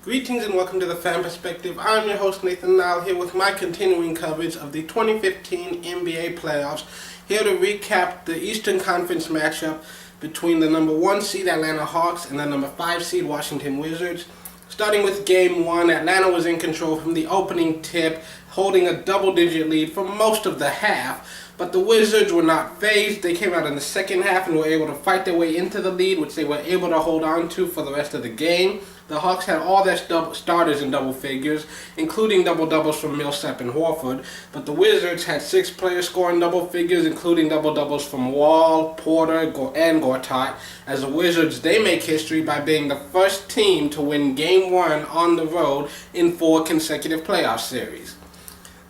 Greetings and welcome to the Fan Perspective. I'm your host Nathan Nile here with my continuing coverage of the 2015 NBA playoffs. Here to recap the Eastern Conference matchup between the number 1 seed Atlanta Hawks and the number 5 seed Washington Wizards. Starting with Game 1, Atlanta was in control from the opening tip, holding a double-digit lead for most of the half. But the Wizards were not fazed. They came out in the second half and were able to fight their way into the lead, which they were able to hold on to for the rest of the game. The Hawks had all their starters in double figures, including double-doubles from Millsap and Horford. But the Wizards had 6 players scoring double figures, including double-doubles from Wall, Porter, and Gortat. As the Wizards, they make history by being the first team to win Game 1 on the road in 4 consecutive playoff series.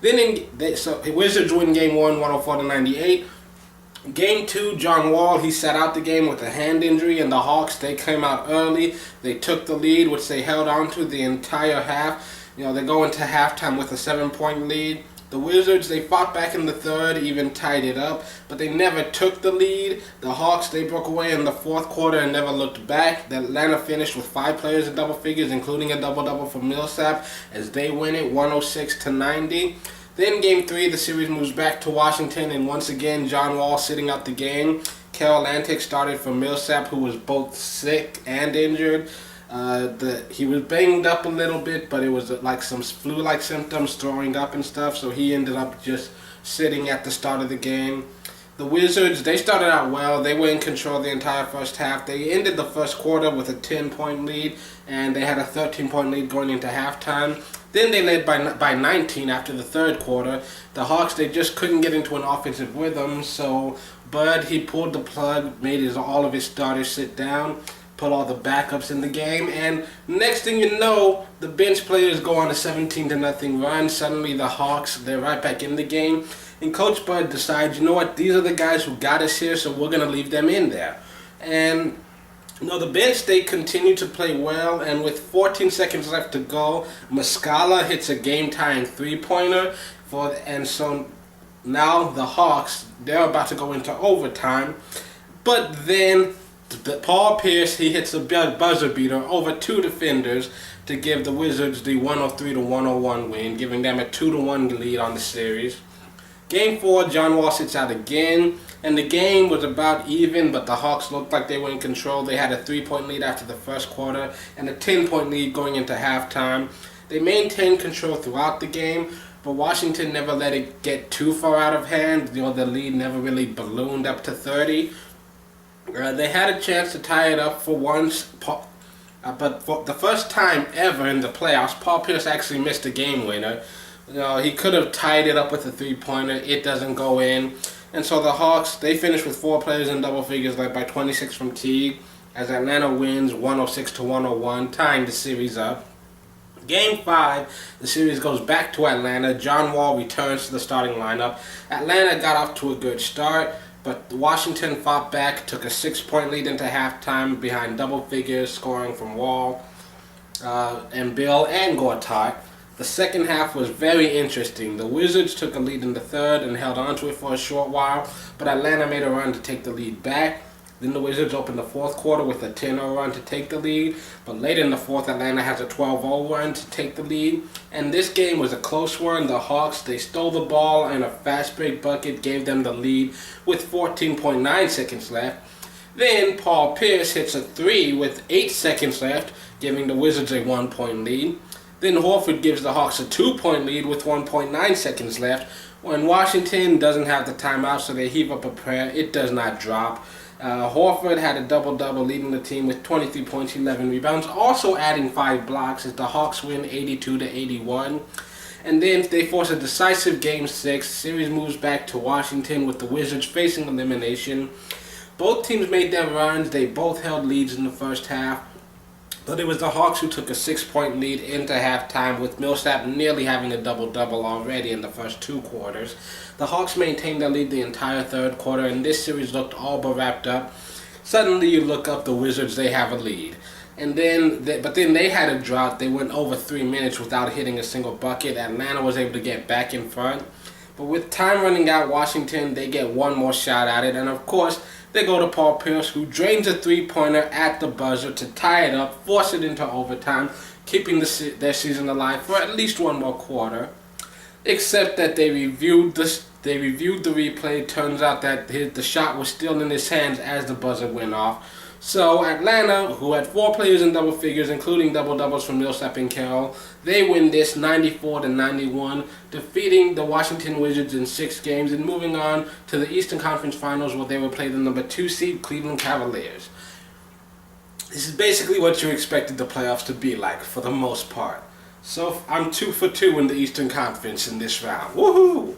Then the Wizards win Game 1, 104-98. Game 2, John Wall, he sat out the game with a hand injury, and the Hawks, they came out early. They took the lead, which they held on to the entire half. They go into halftime with a 7-point lead. The Wizards, they fought back in the third, even tied it up, but they never took the lead. The Hawks, they broke away in the fourth quarter and never looked back. The Atlanta finished with 5 players in double figures, including a double-double from Millsap, as they win it 106-90. Then Game 3, the series moves back to Washington, and once again, John Wall sitting out the game. Carol Antic started for Millsap, who was both sick and injured. He was banged up a little bit, but it was like some flu-like symptoms, throwing up and stuff, so he ended up just sitting at the start of the game. The Wizards, they started out well. They were in control the entire first half. They ended the first quarter with a 10-point lead, and they had a 13-point lead going into halftime. Then they led by 19 after the third quarter. The Hawks, they just couldn't get into an offensive rhythm, so Bud, he pulled the plug, made all of his starters sit down, put all the backups in the game, and next thing you know, the bench players go on a 17-0 run. Suddenly the Hawks, they're right back in the game, and Coach Bud decides, you know what, these are the guys who got us here, so we're going to leave them in there. And the bench, they continue to play well, and with 14 seconds left to go, Muscala hits a game-tying 3-pointer, and so now the Hawks, they're about to go into overtime, but then Paul Pierce, he hits a buzzer beater over 2 defenders to give the Wizards the 103-101 win, giving them a 2-1 lead on the series. Game 4, John Wall sits out again, and the game was about even, but the Hawks looked like they were in control. They had a 3-point lead after the first quarter and a 10-point lead going into halftime. They maintained control throughout the game, but Washington never let it get too far out of hand. The lead never really ballooned up to 30. They had a chance to tie it up for once, but for the first time ever in the playoffs, Paul Pierce actually missed a game winner. He could have tied it up with a 3-pointer. It doesn't go in. And so the Hawks, they finish with 4 players in double figures, led by 26 from Teague, as Atlanta wins 106-101, tying the series up. Game 5, the series goes back to Atlanta. John Wall returns to the starting lineup. Atlanta got off to a good start, but Washington fought back, took a 6-point lead into halftime behind double figures, scoring from Wall and Bill and Gortat. The second half was very interesting. The Wizards took a lead in the third and held on to it for a short while, but Atlanta made a run to take the lead back. Then the Wizards opened the fourth quarter with a 10-0 run to take the lead, but late in the fourth, Atlanta has a 12-0 run to take the lead. And this game was a close one. The Hawks, they stole the ball, and a fast break bucket gave them the lead with 14.9 seconds left. Then Paul Pierce hits a 3 with 8 seconds left, giving the Wizards a 1-point lead. Then Horford gives the Hawks a 2-point lead with 1.9 seconds left. When Washington doesn't have the timeout, so they heave up a prayer, it does not drop. Horford had a double-double, leading the team with 23 points, 11 rebounds, also adding 5 blocks as the Hawks win 82-81. And then they force a decisive Game 6. The series moves back to Washington with the Wizards facing elimination. Both teams made their runs. They both held leads in the first half. But it was the Hawks who took a 6-point lead into halftime, with Millsap nearly having a double-double already in the first 2 quarters. The Hawks maintained their lead the entire third quarter, and this series looked all but wrapped up. Suddenly you look up, the Wizards, they have a lead. But then they had a drought. They went over 3 minutes without hitting a single bucket. Atlanta was able to get back in front. But with time running out, Washington, they get one more shot at it. And of course, They go to Paul Pierce, who drains a three-pointer at the buzzer to tie it up, force it into overtime, keeping their season alive for at least one more quarter. Except that they reviewed the replay. Turns out that the shot was still in his hands as the buzzer went off. So Atlanta, who had 4 players in double figures, including double-doubles from Millsap and Carroll, they win this 94-91, defeating the Washington Wizards in 6 games and moving on to the Eastern Conference Finals, where they will play the number 2 seed Cleveland Cavaliers. This is basically what you expected the playoffs to be like for the most part. So I'm 2 for 2 in the Eastern Conference in this round. Woohoo!